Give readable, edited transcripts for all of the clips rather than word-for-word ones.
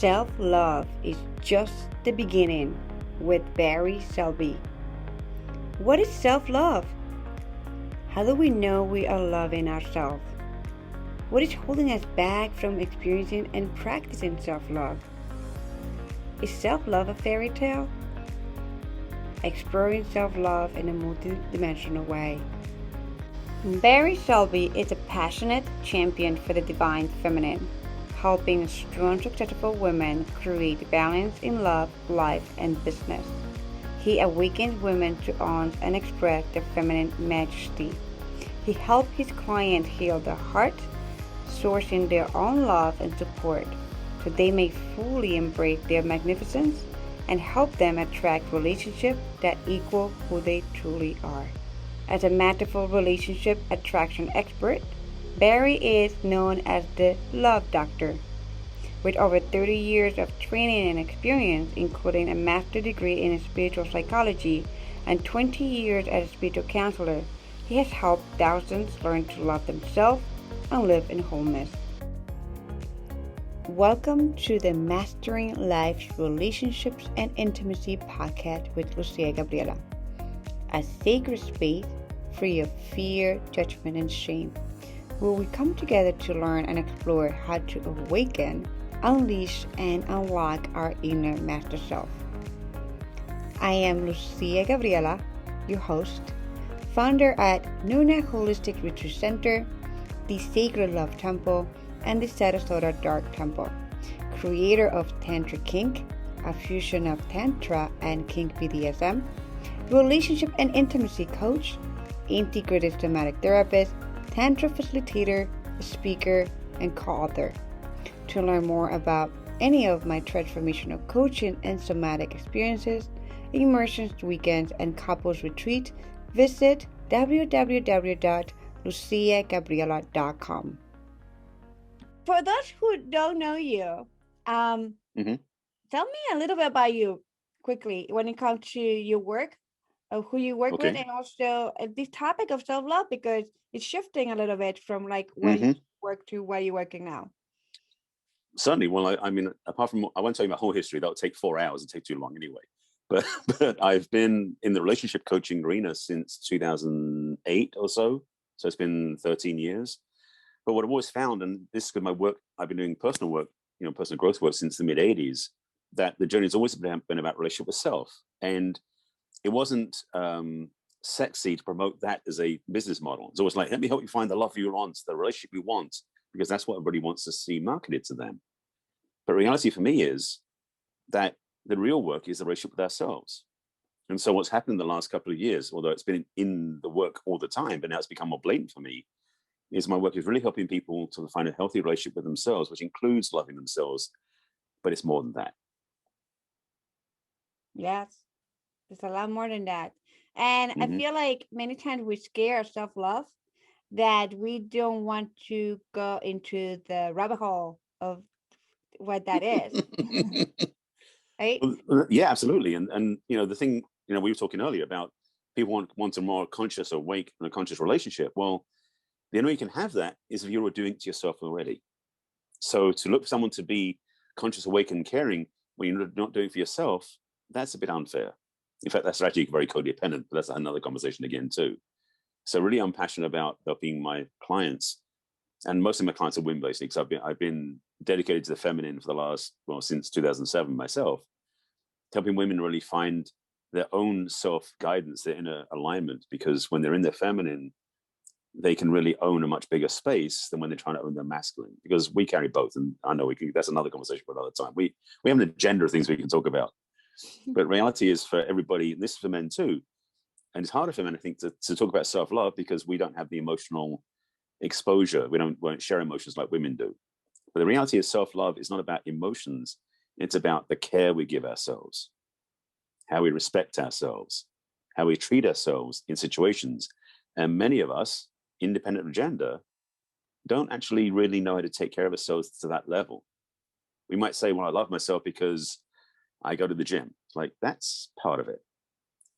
Self-love is just the beginning with Barry Selby. What is self-love? How do we know we are loving ourselves? What is holding us back from experiencing and practicing self-love? Is self-love a fairy tale? Exploring self-love in a multidimensional way. Barry Selby is a passionate champion for the divine feminine, helping strong, successful women create balance in love, life, and business. He awakens women to own and express their feminine majesty. He helps his clients heal their heart, sourcing their own love and support, so they may fully embrace their magnificence and help them attract relationships that equal who they truly are. As a masterful relationship attraction expert, Barry is known as the Love Doctor. With over 30 years of training and experience, including a master's degree in spiritual psychology and 20 years as a spiritual counselor, he has helped thousands learn to love themselves and live in wholeness. Welcome to the Mastering Life's Relationships and Intimacy podcast with Lucia Gabriela, a sacred space free of fear, judgment, and shame, where we come together to learn and explore how to awaken, unleash, and unlock our inner master self. I am Lucia Gabriela, your host, founder at Nuna Holistic Retreat Center, the Sacred Love Temple, and the Sarasota Dark Temple, creator of Tantra Kink, a fusion of Tantra and Kink BDSM, relationship and intimacy coach, integrated somatic therapist, Tantra facilitator, speaker, and co-author. To learn more about any of my transformational coaching and somatic experiences, immersions, weekends, and couples retreat, visit www.luciagabriela.com. For those who don't know you, tell me a little bit about you quickly when it comes to your work, of who you work with, and also this topic of self-love, because it's shifting a little bit from like where you work to where you're working now. Certainly. Well, I mean, apart from, I won't tell you my whole history. That would take 4 hours and take too long anyway. But I've been in the relationship coaching arena since 2008 or so. So it's been 13 years. But what I've always found, and this is because my work, I've been doing personal work, personal growth work since the mid 80s, that the journey has always been about relationship with self. And it wasn't sexy to promote that as a business model. It's always like, let me help you find the love you want, the relationship you want, because that's what everybody wants to see marketed to them. But reality for me is that the real work is the relationship with ourselves. And so what's happened in the last couple of years, although it's been in the work all the time, but now it's become more blatant for me, is my work is really helping people to find a healthy relationship with themselves, which includes loving themselves, but it's more than that. Yes, it's a lot more than that. And I feel like many times we scare our self-love that we don't want to go into the rabbit hole of what that is. Right? Well, yeah, absolutely. And the thing, we were talking earlier about people want a more conscious, awake, and a conscious relationship. Well, the only way you can have that is if you're doing it to yourself already. So to look for someone to be conscious, awake, and caring when you're not doing it for yourself, that's a bit unfair. In fact, that's actually very codependent, but that's another conversation again too. So really, I'm passionate about helping my clients, and most of my clients are women basically, because I've been dedicated to the feminine for the last, since 2007 myself, helping women really find their own self-guidance, their inner alignment, because when they're in their feminine, they can really own a much bigger space than when they're trying to own their masculine, because we carry both. And I know that's another conversation for another time. We have an agenda of things we can talk about, but reality is for everybody, and this is for men too. And it's harder for men, I think, to talk about self-love because we don't have the emotional exposure. We won't share emotions like women do. But the reality is self-love is not about emotions. It's about the care we give ourselves, how we respect ourselves, how we treat ourselves in situations. And many of us, independent of gender, don't actually really know how to take care of ourselves to that level. We might say, well, I love myself because I go to the gym. It's like, that's part of it.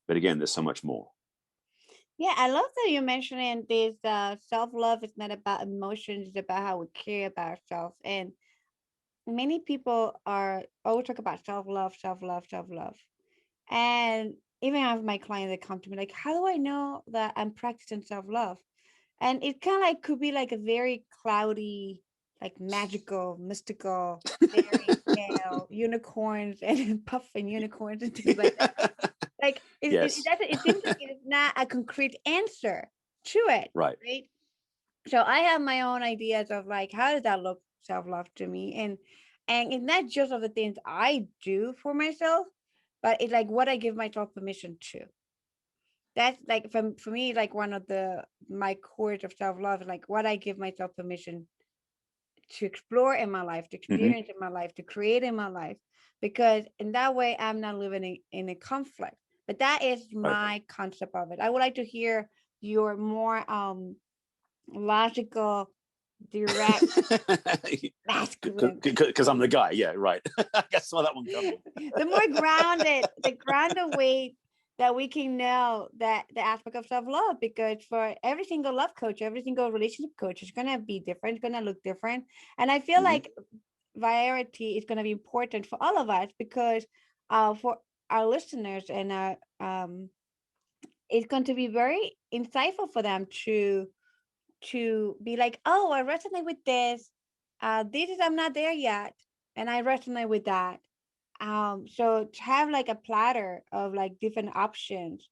But again, there's so much more. Yeah, I love that you're mentioning this self-love is not about emotions, it's about how we care about ourselves. And many people are always talk about self-love, self-love, self-love. And even I have my clients that come to me like, how do I know that I'm practicing self-love? And it kind of like could be like a very cloudy, like magical, mystical, fairy tale, unicorns and puffing unicorns and things like that. Like Yes. it seems like it is not a concrete answer to it, Right. right? So I have my own ideas of like how does that look self-love to me, and it's not just of the things I do for myself, but it's like what I give myself permission to. That's like for me like one of the my cores of self-love is like what I give myself permission to explore in my life, to Hmm. experience in my life, to create in my life, because in that way I'm not living in a conflict. But that is Right. my concept of it. I would like to hear your more logical, direct, masculine, Because I'm the guy. Yeah, right. I guess saw that one coming. the more grounded, the grounded way that we can know that the aspect of self-love, because for every single love coach, every single relationship coach is going to be different, it's going to look different. And I feel Hmm. like variety is going to be important for all of us, because for our listeners and it's going to be very insightful for them to be like, oh, I resonate with this. This is I'm not there yet, and I resonate with that. So to have like a platter of like different options,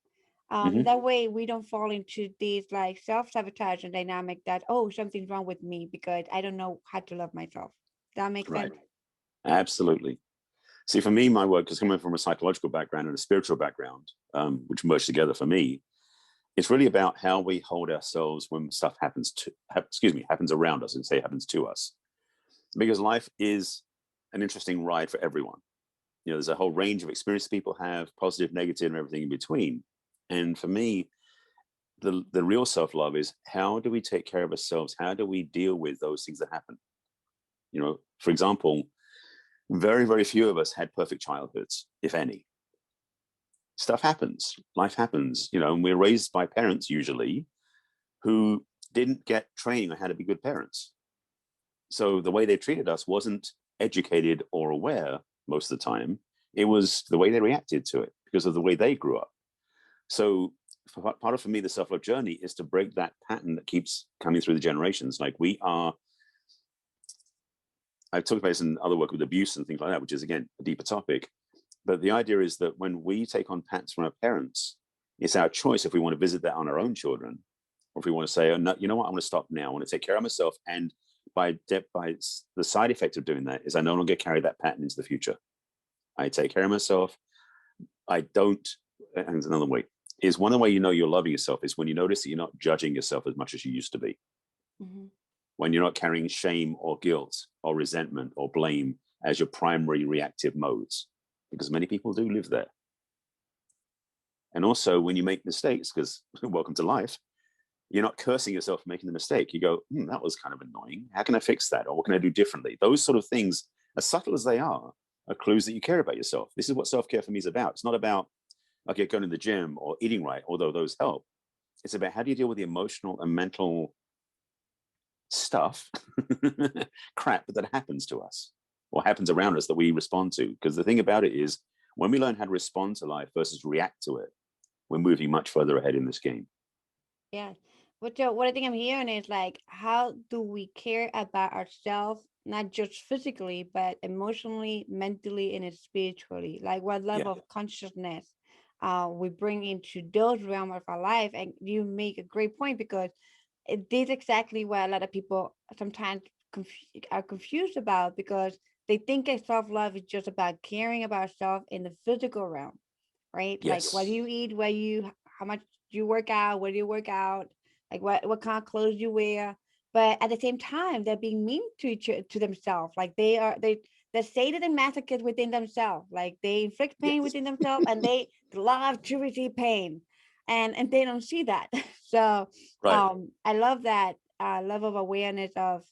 Hmm. that way we don't fall into these like self-sabotage and dynamic that, oh, something's wrong with me because I don't know how to love myself. Does that make Right. sense? Absolutely. See, for me, my work is coming from a psychological background and a spiritual background, which merged together for me. It's really about how we hold ourselves when stuff happens around us, and say happens to us, because life is an interesting ride for everyone. There's a whole range of experiences people have, positive, negative, and everything in between. And for me, the real self-love is, how do we take care of ourselves? How do we deal with those things that happen? For example, very, very few of us had perfect childhoods, if any. Stuff happens, life happens, and we're raised by parents usually who didn't get training on how to be good parents. So the way they treated us wasn't educated or aware most of the time. It was the way they reacted to it because of the way they grew up. So part of, for me, the self-love journey is to break that pattern that keeps coming through the generations. Like I've talked about this in other work with abuse and things like that, which is, again, a deeper topic. But the idea is that when we take on patterns from our parents, it's our choice if we want to visit that on our own children, or if we want to say, oh, no, you know what, I want to stop now. I want to take care of myself. And by the side effect of doing that is I no longer carry that pattern into the future. I take care of myself. I don't, and there's another way, is one way you're loving yourself is when you notice that you're not judging yourself as much as you used to be. Mm-hmm. When you're not carrying shame or guilt or resentment or blame as your primary reactive modes, because many people do live there. And also when you make mistakes, because welcome to life, you're not cursing yourself for making the mistake. You go, that was kind of annoying. How can I fix that? Or what can I do differently? Those sort of things, as subtle as they are clues that you care about yourself. This is what self-care for me is about. It's not about, okay, going to the gym or eating right, although those help. It's about how do you deal with the emotional and mental stuff, crap that happens to us or happens around us that we respond to. Because the thing about it is, when we learn how to respond to life versus react to it, we're moving much further ahead in this game. Yeah. What I think I'm hearing is like, how do we care about ourselves, not just physically, but emotionally, mentally, and spiritually? Like, what Yeah. level of consciousness we bring into those realms of our life? And you make a great point, because it is exactly what a lot of people sometimes are confused about, because they think that self-love is just about caring about yourself in the physical realm, right? Like what Yes. you eat, how much you work out, where do you work out, like what kind of clothes you wear. But at the same time, they're being mean to themselves. Like they're sadist and masochist within themselves. Like they inflict pain Yes. within themselves, and they love to receive pain, and they don't see that. So Right. I love that level of awareness of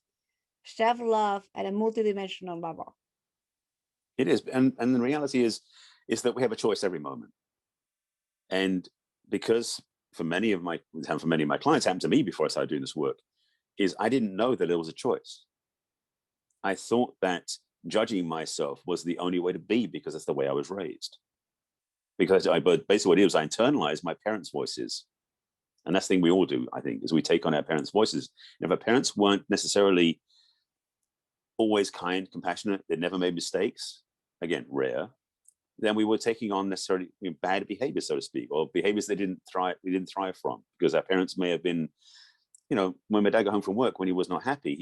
self-love at a multidimensional level. It is. And the reality is that we have a choice every moment. And because for many of my clients, happened to me before I started doing this work, is I didn't know that there was a choice. I thought that judging myself was the only way to be, because that's the way I was raised. But basically what it is, I internalized my parents' voices. And that's the thing we all do, I think, is we take on our parents' voices. And if our parents weren't necessarily always kind, compassionate, they never made mistakes, again, rare, then we were taking on necessarily bad behaviors, so to speak, or behaviors we didn't thrive from, because our parents may have been, when my dad got home from work, when he was not happy,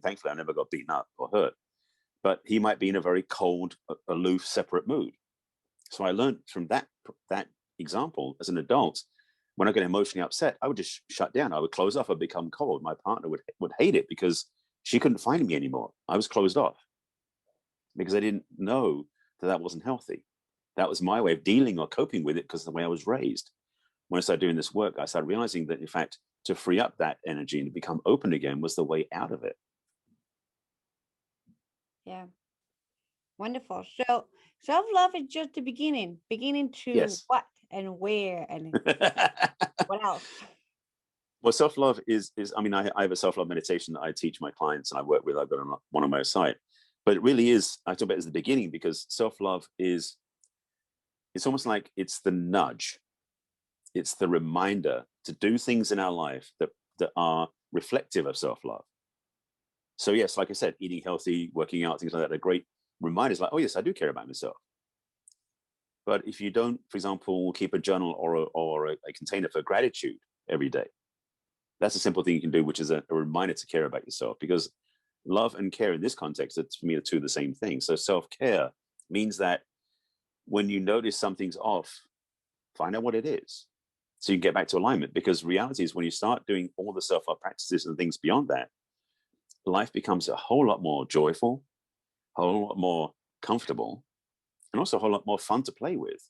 thankfully I never got beaten up or hurt, but he might be in a very cold, aloof, separate mood. So I learned from that example as an adult. When I get emotionally upset, I would just shut down. I would close off. I'd become cold. My partner would hate it because she couldn't find me anymore. I was closed off because I didn't know that wasn't healthy. That was my way of dealing or coping with it, because of the way I was raised. When I started doing this work, I started realizing that, in fact, to free up that energy and to become open again was the way out of it. Yeah. Wonderful. So self-love is just the beginning to Yes. what and where and what else? Well, self-love is I have a self-love meditation that I teach my clients and I work with. I've got one on my site. But it really is, I talk about it as the beginning, because self-love it's almost like it's the nudge. It's the reminder to do things in our life that are reflective of self-love. So yes, like I said, eating healthy, working out, things like that are great reminders, like, oh yes, I do care about myself. But if you don't, for example, keep a journal or a container for gratitude every day, that's a simple thing you can do, which is a reminder to care about yourself, because love and care in this context, it's, for me, the two of the same thing. So self-care means that when you notice something's off, find out what it is so you can get back to alignment. Because reality is, when you start doing all the self-love practices and things beyond that, life becomes a whole lot more joyful, a whole lot more comfortable, and also a whole lot more fun to play with.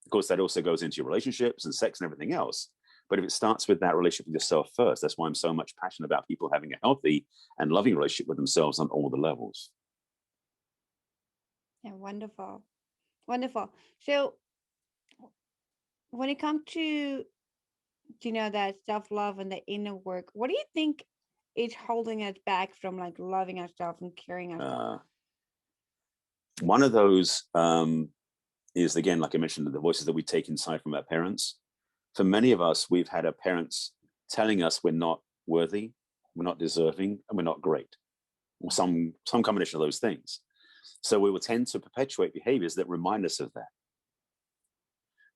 Of course, that also goes into your relationships and sex and everything else. But if it starts with that relationship with yourself first, that's why I'm so much passionate about people having a healthy and loving relationship with themselves on all the levels. Yeah, wonderful. Wonderful. So when it comes to that self-love and the inner work, what do you think is holding us back from like loving ourselves and caring ourselves? One of those is, again, like I mentioned, the voices that we take inside from our parents. For many of us, we've had our parents telling us we're not worthy, we're not deserving, and we're not great, or some combination of those things. So we will tend to perpetuate behaviors that remind us of that.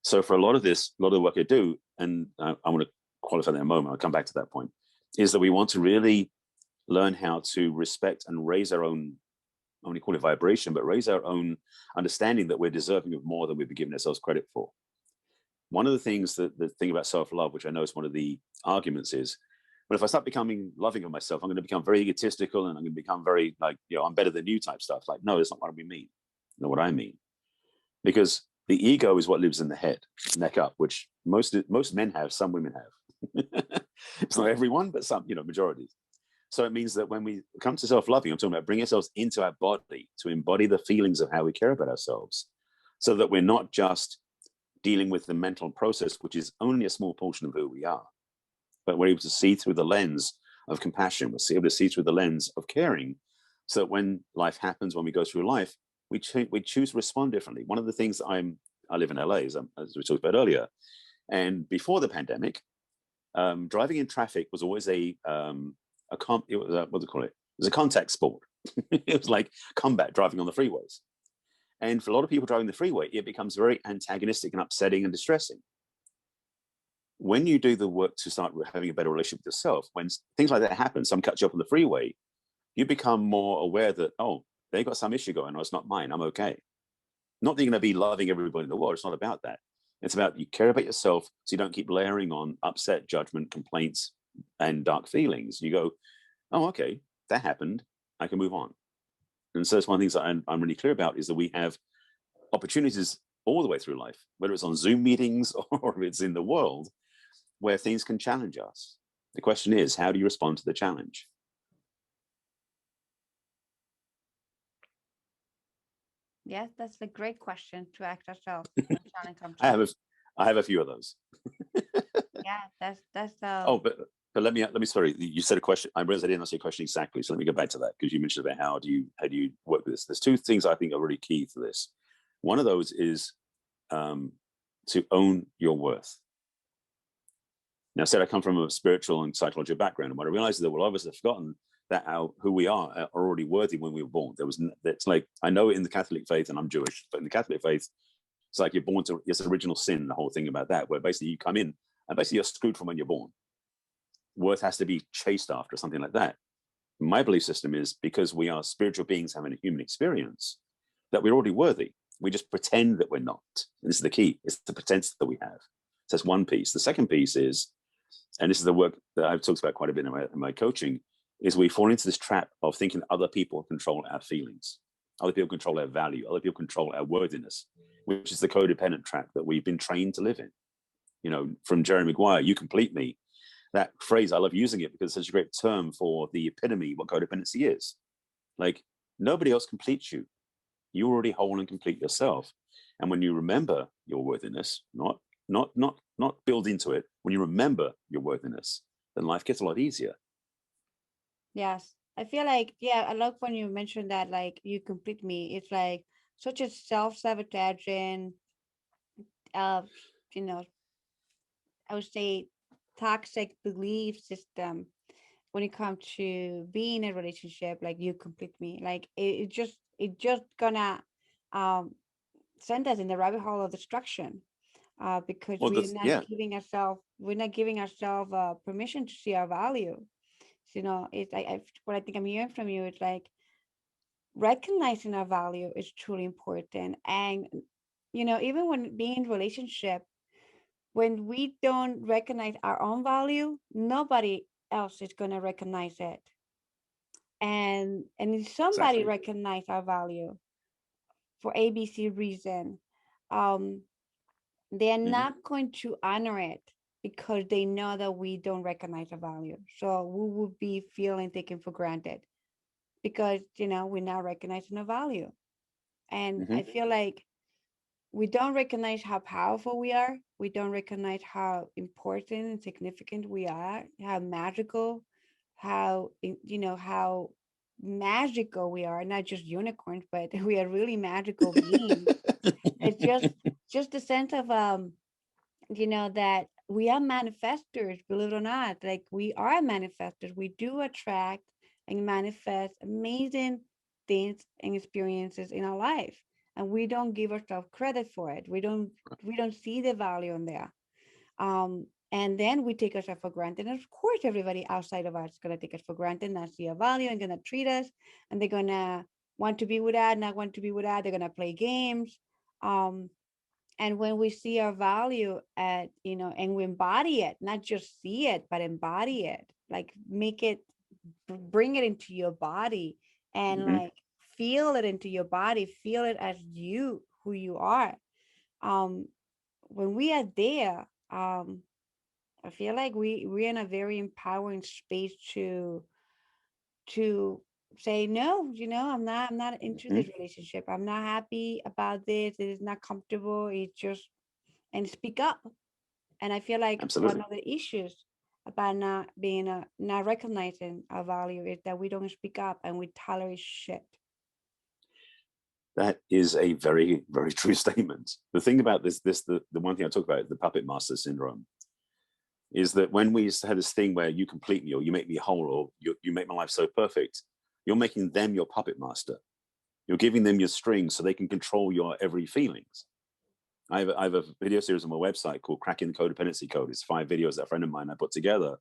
So for a lot of the work I do, and I want to qualify that in a moment, I'll come back to that point, is that we want to really learn how to respect and raise our own, I won't call it vibration, but raise our own understanding that we're deserving of more than we've been giving ourselves credit for. One of the things the thing about self-love, which I know is one of the arguments, is, but if I start becoming loving of myself, I'm going to become very egotistical, and I'm going to become very like, I'm better than you type stuff. Like, no, that's not what we mean. Not what I mean. Because the ego is what lives in the head, neck up, which most men have, some women have. It's not everyone, but some, majority. So it means that when we come to self-loving, I'm talking about bringing ourselves into our body to embody the feelings of how we care about ourselves, so that we're not just dealing with the mental process, which is only a small portion of who we are, but we're able to see through the lens of compassion. We're able to see through the lens of caring, so that when life happens, when we go through life, we choose to respond differently. One of the things I live in LA, as we talked about earlier, and before the pandemic, driving in traffic was always what do you call it? It was a contact sport. It was like combat driving on the freeways. And for a lot of people driving the freeway, it becomes very antagonistic and upsetting and distressing. When you do the work to start having a better relationship with yourself, when things like that happen, someone cuts you up on the freeway, you become more aware that, oh, they got some issue going on, it's not mine, I'm okay. Not that you're going to be loving everybody in the world, it's not about that. It's about you care about yourself, so you don't keep layering on upset, judgment, complaints, and dark feelings. You go, oh, okay, that happened, I can move on. And so it's one of the things that I'm really clear about, is that we have opportunities all the way through life, whether it's on Zoom meetings or if it's in the world, where things can challenge us. The question is, how do you respond to the challenge? Yes, that's a great question to ask ourselves. I have a few of those. Yeah, that's Oh, but But let me sorry, you said a question. I realized I didn't answer your question exactly. So let me go back to that, because you mentioned about how do you work with this. There's two things I think are really key to this. One of those is to own your worth. Now, I said I come from a spiritual and psychological background, and what I realized is that a lot of us have forgotten that who we are already worthy when we were born. It's like, I know in the Catholic faith, and I'm Jewish, but in the Catholic faith, it's like you're born to this original sin, the whole thing about that, where basically you come in and basically you're screwed from when you're born. Worth has to be chased after, something like that. My belief system is, because we are spiritual beings having a human experience, that we're already worthy. We just pretend that we're not. And this is the key. It's the pretense that we have. So that's one piece. The second piece is, and this is the work that I've talked about quite a bit in my coaching, is we fall into this trap of thinking other people control our feelings. Other people control our value. Other people control our worthiness, which is the codependent trap that we've been trained to live in. You know, from Jerry Maguire, "You complete me." That phrase, I love using it because it's such a great term for the epitome of what codependency is. Like, nobody else completes you. You're already whole and complete yourself. And when you remember your worthiness, not build into it, when you remember your worthiness, then life gets a lot easier. Yes. I feel like, yeah, I love when you mentioned that, like, you complete me. It's like such a self-sabotaging, you know, I would say toxic belief system when it comes to being in a relationship. Like, you complete me. Like, it just gonna um send us in the rabbit hole of destruction. Because Well, yeah. we're not giving ourselves permission to see our value. So, it's what I think I'm hearing from you. It's like recognizing our value is truly important. And even when being in relationship, when we don't recognize our own value, nobody else is going to recognize it. And if somebody Exactly. recognize our value for ABC reason, um they're not going to honor it, because they know that we don't recognize our value. So we will be feeling taken for granted, because we're not recognizing the value. And I feel like we don't recognize how powerful we are. We don't recognize how important and significant we are, how magical, how magical we are. Not just unicorns, but we are really magical beings. It's just the sense of that we are manifestors, believe it or not. Like, we are manifestors. We do attract and manifest amazing things and experiences in our life, and we don't give ourselves credit for it. We don't see the value in there. And then we take ourselves for granted. And of course, everybody outside of us is going to take us for granted, not see our value, and going to treat us, and they're going to want to be with that, not want to be with that. They're going to play games. And when we see our value and we embody it, not just see it, but embody it, like make it, bring it into your body, and like feel it into your body, feel it as who you are. When we are there, I feel like we're in a very empowering space to say no. I'm not into this relationship. I'm not happy about this. It is not comfortable. It's just, and speak up. And I feel like one Absolutely. of the issues about not recognizing our value is that we don't speak up, and we tolerate shit. That is a very, very true statement. The thing about the one thing I talk about, the puppet master syndrome, is that when we had this thing where you complete me, or you make me whole, or you make my life so perfect, you're making them your puppet master. You're giving them your strings so they can control your every feelings. I have a video series on my website called Cracking the Codependency Code. It's 5 videos that a friend of mine I put together.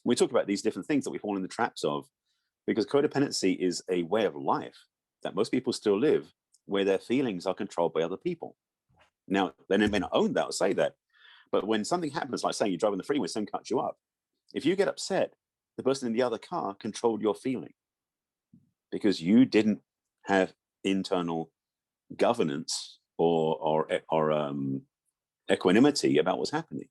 We talk about these different things that we fall in the traps of, because codependency is a way of life that most people still live, where their feelings are controlled by other people. Now, they may not own that or say that, but when something happens, like saying you're driving the freeway, someone cuts you up, if you get upset, the person in the other car controlled your feeling, because you didn't have internal governance or equanimity about what's happening.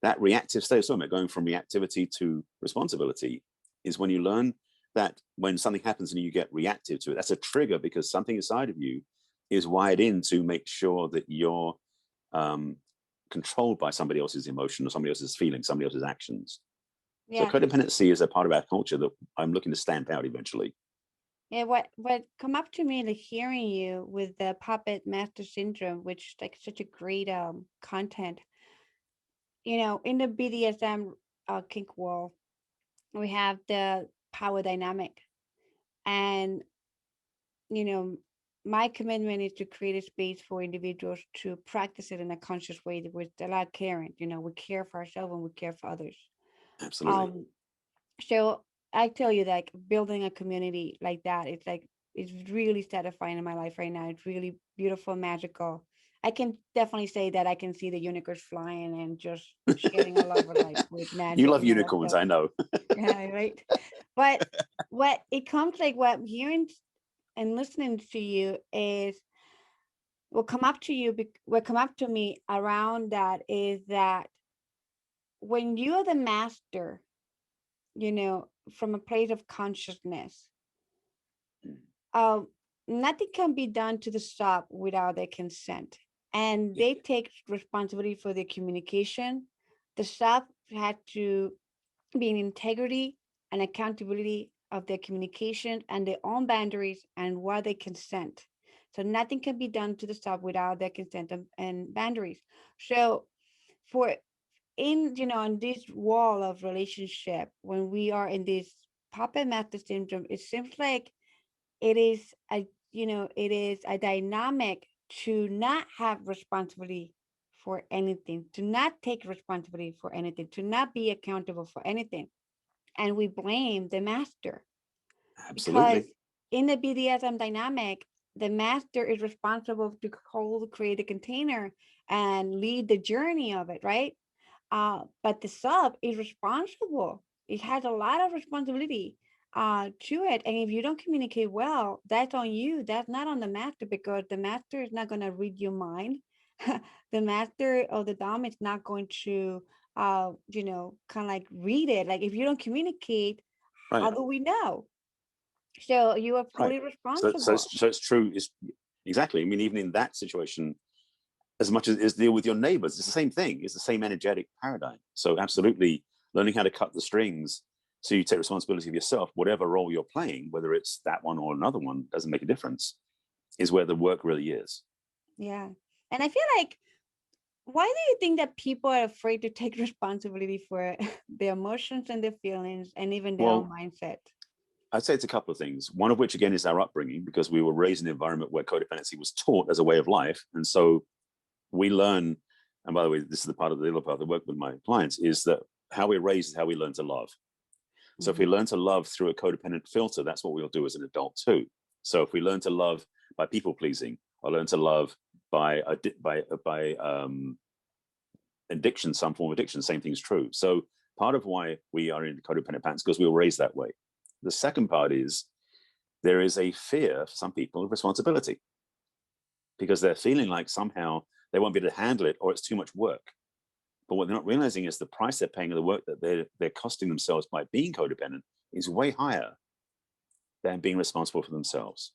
That reactive state of going from reactivity to responsibility is when you learn that when something happens and you get reactive to it, that's a trigger, because something inside of you is wired in to make sure that you're controlled by somebody else's emotion or somebody else's feeling, somebody else's actions. So Yeah. codependency is a part of our culture that I'm looking to stamp out eventually. Yeah, what come up to me like hearing you with the puppet master syndrome, which like such a great content. In the BDSM kink wall, we have the power dynamic, and you know, my commitment is to create a space for individuals to practice it in a conscious way with a lot of caring. We care for ourselves and we care for others. Absolutely. Um, So I tell you, like building a community like that, it's really satisfying in my life right now. It's really beautiful, magical. I can definitely say that I can see the unicorns flying and just sharing a love of life with You magic love and all that unicorns, stuff. I know. Yeah, right. But what it comes like what I'm hearing and listening to you is what come up to you, what come up to me around that is that when you're the master, from a place of consciousness, um, nothing can be done to the sub without their consent. And Yeah. they take responsibility for their communication. The sub had to be in integrity and accountability of their communication and their own boundaries and what they consent. So nothing can be done to the sub without their consent and boundaries. So for in this wall of relationship, when we are in this puppet master syndrome, it seems like it is a dynamic to not have responsibility for anything, to not take responsibility for anything, to not be accountable for anything, and we blame the master because Absolutely. in the BDSM dynamic, the master is responsible to create a container and lead the journey of it, right? But the sub is responsible. It has a lot of responsibility to it. And if you don't communicate well, that's on you. That's not on the master because the master is not going to read your mind. The master or the dom is not going to, kind of like read it. Like if you don't communicate, how Right. do we know? So you are Right. fully So, so, responsible. it's, so it's true. It's exactly. I mean, even in that situation, as much as deal with your neighbors, it's the same thing. It's the same energetic paradigm. So, absolutely, learning how to cut the strings so you take responsibility of yourself, whatever role you're playing, whether it's that one or another one, doesn't make a difference. Is where the work really is. Yeah. And I feel like, why do you think that people are afraid to take responsibility for their emotions and their feelings and even their own Well, mindset? I'd say it's a couple of things. One of which, again, is our upbringing, because we were raised in an environment where codependency was taught as a way of life. And so we learn, and by the way, this is the part of the other part of the work with my clients, is that how we're raised is how we learn to love. So if we Mm-hmm. learn to love through a codependent filter, that's what we'll do as an adult too. So if we learn to love by people pleasing, or learn to love by addiction, some form of addiction, same thing's true. So part of why we are in codependent patterns because we were raised that way. The second part is there is a fear for some people of responsibility because they're feeling like somehow they won't be able to handle it or it's too much work. But what they're not realizing is the price they're paying of the work that they're costing themselves by being codependent is way higher than being responsible for themselves.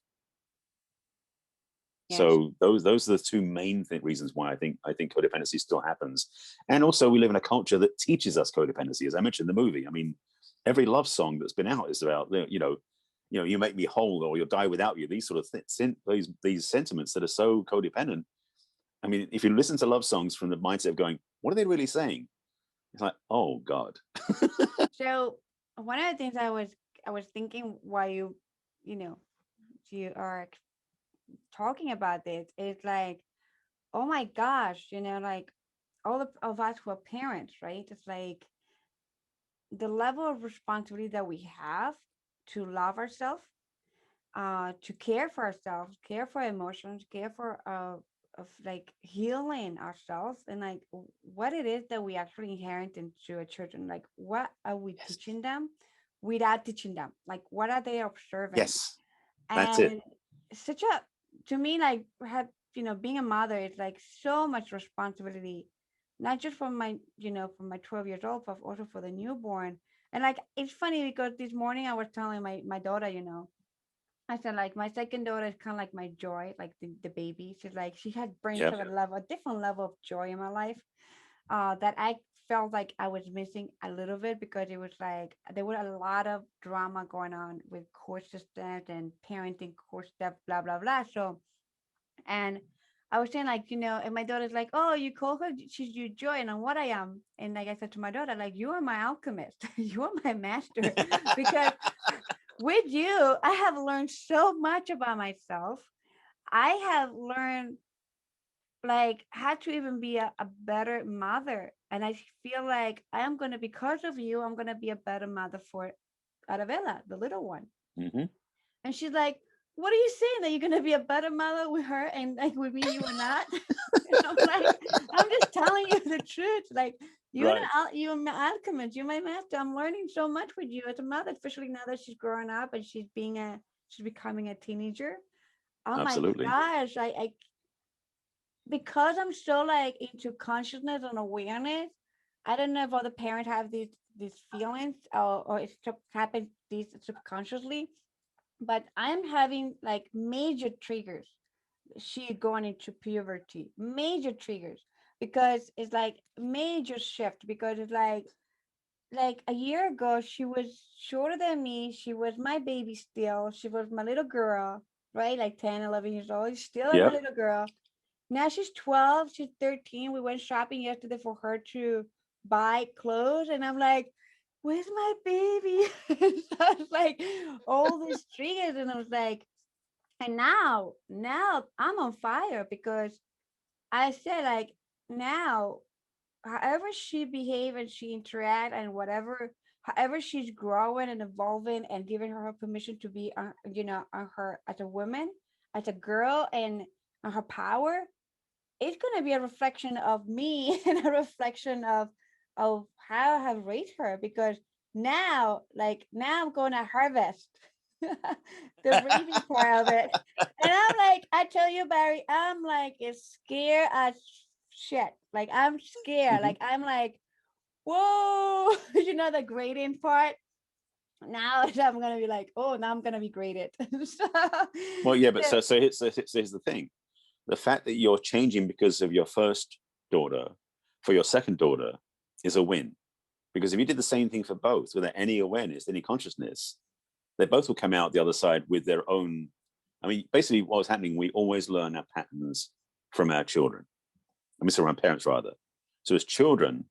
Yes. So those are the two main reasons why I think codependency still happens. And also we live in a culture that teaches us codependency, as I mentioned in the movie. I mean, every love song that's been out is about you make me whole or you'll die without you. These sort of these sentiments that are so codependent. I mean, if you listen to love songs from the mindset of going, what are they really saying? It's like, oh God. So one of the things I was thinking while you know you are talking about this is like, oh my gosh, like all of us who are parents, right? It's like the level of responsibility that we have to love ourselves, to care for ourselves, care for emotions, care for of like healing ourselves, and like what it is that we actually inherit into our children. Like what are we Yes. teaching them without teaching them? Like what are they observing? Yes. That's it. And such a to me like had being a mother is like so much responsibility, not just for my for my 12 years old, but also for the newborn. And like it's funny because this morning I was telling my daughter, I said like my second daughter is kind of like my joy, like the baby. She's like she had brings Yeah. a different level of joy in my life, that I felt like I was missing a little bit because it was like there was a lot of drama going on with court systems and parenting court stuff, blah blah blah. So, and I was saying like, and my daughter's like, oh, you call her, she's your joy, and on what I am. And like I said to my daughter, like, you are my alchemist, you are my master, because with you, I have learned so much about myself. I have learned like how to even be a better mother. And I feel like I am going to, because of you, I'm going to be a better mother for Arabella, the little one. Hmm. And she's like, what are you saying, that you're going to be a better mother with her and like with me, you are not? And I'm like, I'm just telling you the truth. Like, Right. you're my alchemist, you're my master. I'm learning so much with you as a mother, especially now that she's growing up and she's becoming a teenager. Oh my Absolutely. gosh, I because I'm so like into consciousness and awareness. I don't know if other parents have these feelings, or it happens these subconsciously, but I'm having like major triggers. She going into puberty, major triggers, because it's like major shift, because it's like a year ago she was shorter than me, she was my baby still, she was my little girl, right, like 10, 11 years old, still my Yeah. little girl. Now she's 12, she's 13. We went shopping yesterday for her to buy clothes. And I'm like, where's my baby? So I was like, all these triggers. And I was like, and now I'm on fire, because I said, like, now, however she behave and she interact and whatever, however she's growing and evolving and giving her permission to be, on her as a woman, as a girl, and on her power, it's going to be a reflection of me and a reflection of how I have raised her, because now I'm going to harvest the reading part of it. And I'm like, I tell you, Barry, I'm like it's scared as shit. Like I'm scared. Hmm. Like I'm like, whoa, the grading part. Now I'm gonna be like, oh, now I'm gonna be graded. So, Well, yeah, but so so here's the thing: the fact that you're changing because of your first daughter for your second daughter is a win. Because if you did the same thing for both without any awareness, any consciousness, they both will come out the other side with their own. I mean, basically, what was happening, we always learn our patterns from our children. I mean, so from our parents, rather. So as children,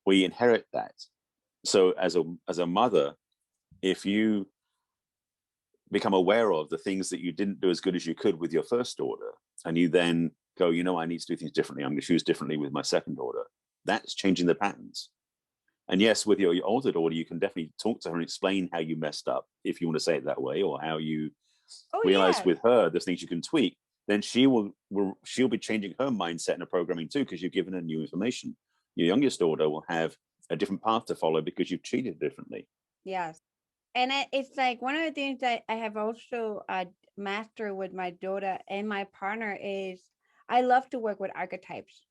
we inherit that. So as a mother, if you become aware of the things that you didn't do as good as you could with your first daughter, and you then go, I need to do things differently. I'm going to choose differently with my second daughter. That's changing the patterns. And yes, with your older daughter, you can definitely talk to her and explain how you messed up, if you want to say it that way, or how you oh realize yes. with her there's things you can tweak. Then she'll be changing her mindset and her programming too, because you've given her new information. Your youngest daughter will have a different path to follow because you've treated differently. Yes. And it's like one of the things that I have also mastered with my daughter and my partner is I love to work with archetypes.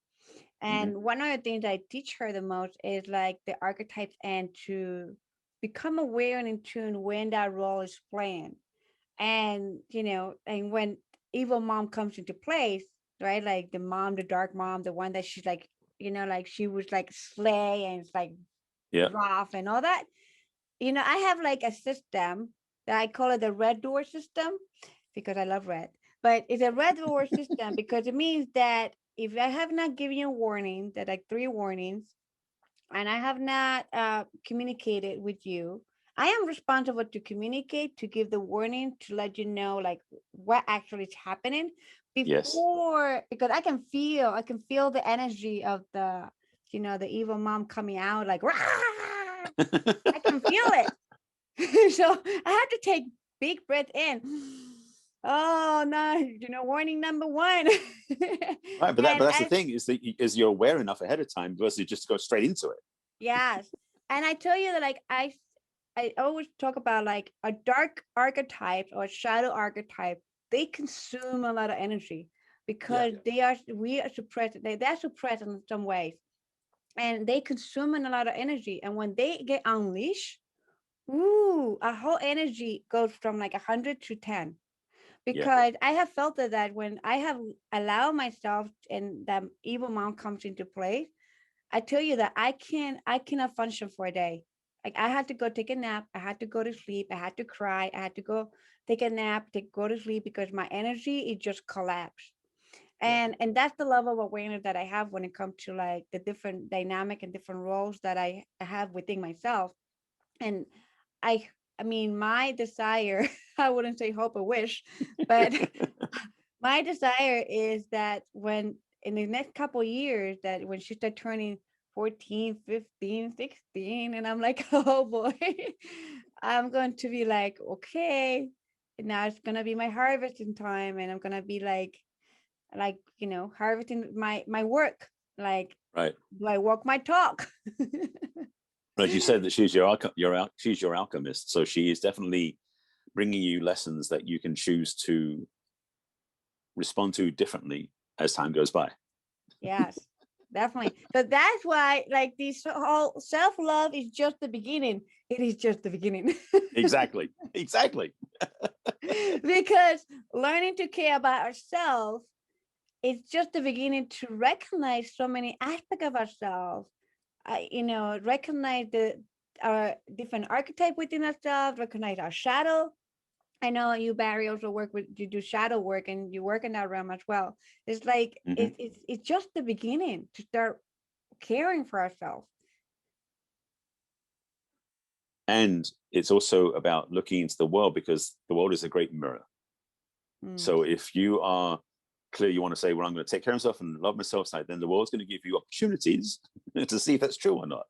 Hmm. And one of the things I teach her the most is like the archetypes, and to become aware and in tune when that role is playing. And, and when evil mom comes into place, right? Like the mom, the dark mom, the one that she's like, like she was like slay and it's like Yeah. rough and all that. I have like a system that I call it the red door system, because I love red. But it's a red door system because it means that if I have not given you a warning, that like 3 warnings, and I have not communicated with you, I am responsible to communicate, to give the warning, to let you know like what actually is happening Yes. before, because I can feel the energy of the evil mom coming out like, "Rah!" I can feel it. So I had to take big breath in. Oh no, warning number one. Right, but And that's the I thing, is that you're aware enough ahead of time versus just go straight into it. yes. And I tell you that like I always talk about like a dark archetype or shadow archetype, they consume a lot of energy Yeah. because we are suppressed, they're suppressed in some ways. And they consume a lot of energy. And when they get unleashed, ooh, our whole energy goes from like 100 to 10, Yeah. because I have felt that when I have allowed myself and that evil mom comes into play, I tell you that I cannot function for a day. Like I had to go take a nap. I had to go to sleep. I had to cry. I had to go take a nap, go to sleep because my energy it just collapsed. Yeah. And that's the level of awareness that I have when it comes to like the different dynamic and different roles that I have within myself. And I I mean my desire, I wouldn't say hope or wish, but my desire is that when in the next couple of years that when she start turning 14, 15, 16, and I'm like, oh boy, I'm going to be like, okay, now it's gonna be my harvesting time, and I'm gonna be like harvesting my work. Like, Right. do I walk my talk? Right. You said that she's your alchemist, so she is definitely bringing you lessons that you can choose to respond to differently as time goes by. Yes, definitely. So that's why, like, this whole self love is just the beginning. It is just the beginning. Exactly. Exactly. Because learning to care about ourselves is just the beginning to recognize so many aspects of ourselves. Recognize our different archetype within ourselves, recognize our shadow. I know you, Barry, also you do shadow work and you work in that realm as well. It's like Hmm. it's just the beginning to start caring for ourselves. And it's also about looking into the world, because the world is a great mirror. Mm, So if you are clear, you want to say, well, I'm going to take care of myself and love myself, then the world's going to give you opportunities to see if that's true or not.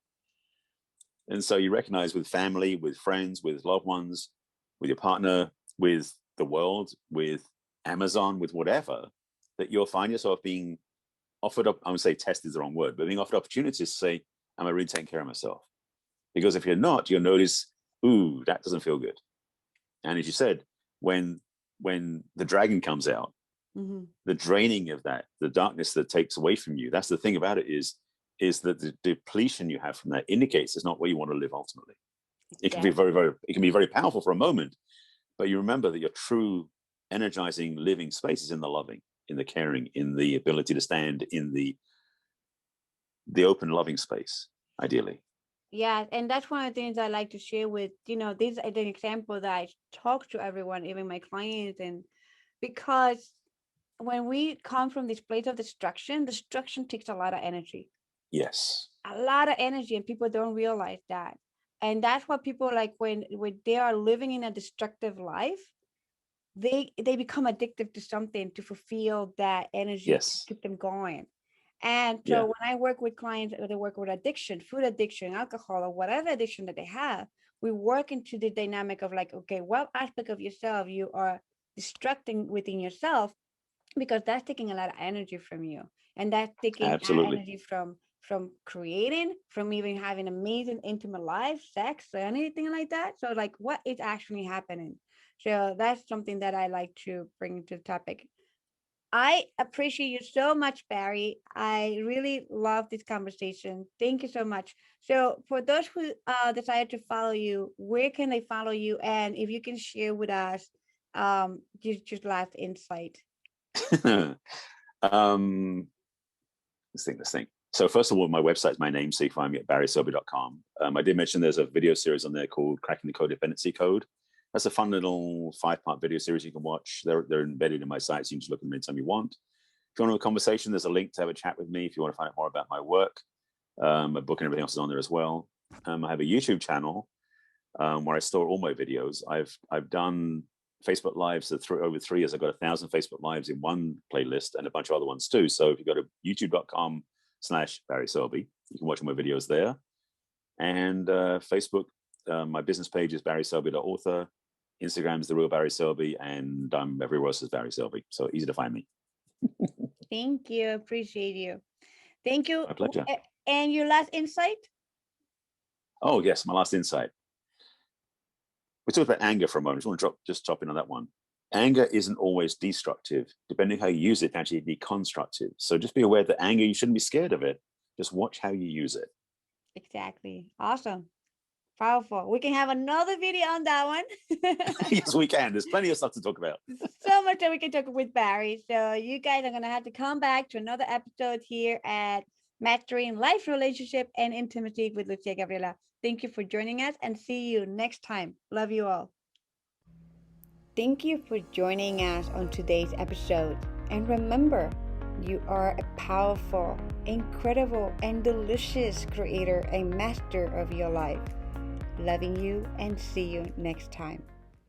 And so you recognize with family, with friends, with loved ones, with your partner, with the world, with Amazon, with whatever, that you'll find yourself being offered up. I would say test is the wrong word, but being offered opportunities to say, am I really taking care of myself? Because if you're not, you'll notice, ooh, that doesn't feel good. And as you said, when the dragon comes out, mm-hmm. the draining of that, the darkness that takes away from you, that's the thing about it is that the depletion you have from that indicates it's not where you want to live ultimately. It can be Exactly. it can be very powerful for a moment, but you remember that your true energizing living space is in the loving, in the caring, in the ability to stand in the open loving space, ideally. Yeah, and that's one of the things I like to share with, this is an example that I talk to everyone, even my clients, and because when we come from this place of destruction takes a lot of energy. Yes. A lot of energy, and people don't realize that. And that's what people like when they are living in a destructive life, they become addicted to something to fulfill that energy to Yes. keep them going. And so Yeah. when I work with clients that they work with addiction, food addiction, alcohol, or whatever addiction that they have, we work into the dynamic of like, okay, what aspect of yourself you are distracting within yourself, because that's taking a lot of energy from you, and that's taking Absolutely. energy from creating, from even having amazing intimate life, sex, or anything like that. So like, what is actually happening? So that's something that I like to bring to the topic. I appreciate you so much, Barry. I really love this conversation. Thank you so much. So, for those who decided to follow you, where can they follow you? And if you can share with us just last insight. um, let's think. So first of all, my website's my name, so you find me at barryselby.com. I did mention there's a video series on there called Cracking the Codependency Code. That's a fun little 5-part video series you can watch. They're embedded in my site, so you can just look at them anytime you want. If you want to have a conversation, there's a link to have a chat with me if you want to find out more about my work. My book and everything else is on there as well. I have a YouTube channel where I store all my videos. I've done Facebook Lives over 3 years. I've got 1,000 Facebook Lives in one playlist and a bunch of other ones too. So if you go to youtube.com/Barry Selby, you can watch my videos there. And Facebook, my business page is barryselby.author. Instagram is the real Barry Selby, and I'm everywhere else as Barry Selby. So easy to find me. Thank you. Appreciate you. Thank you. My pleasure. And your last insight? Oh yes, my last insight. We talked about anger for a moment. I just want to drop in on that one. Anger isn't always destructive. Depending how you use it, it can actually be constructive. So just be aware that anger, you shouldn't be scared of it. Just watch how you use it. Exactly. Awesome. Powerful. We can have another video on that one. Yes, we can. There's plenty of stuff to talk about. So much that we can talk with Barry. So you guys are gonna have to come back to another episode here at Mastering Life, Relationship, and Intimacy with Lucia Gabriela. Thank you for joining us and see you next time. Love you all. Thank you for joining us on today's episode. And remember, you are a powerful, incredible, and delicious creator and master of your life. Loving you and see you next time.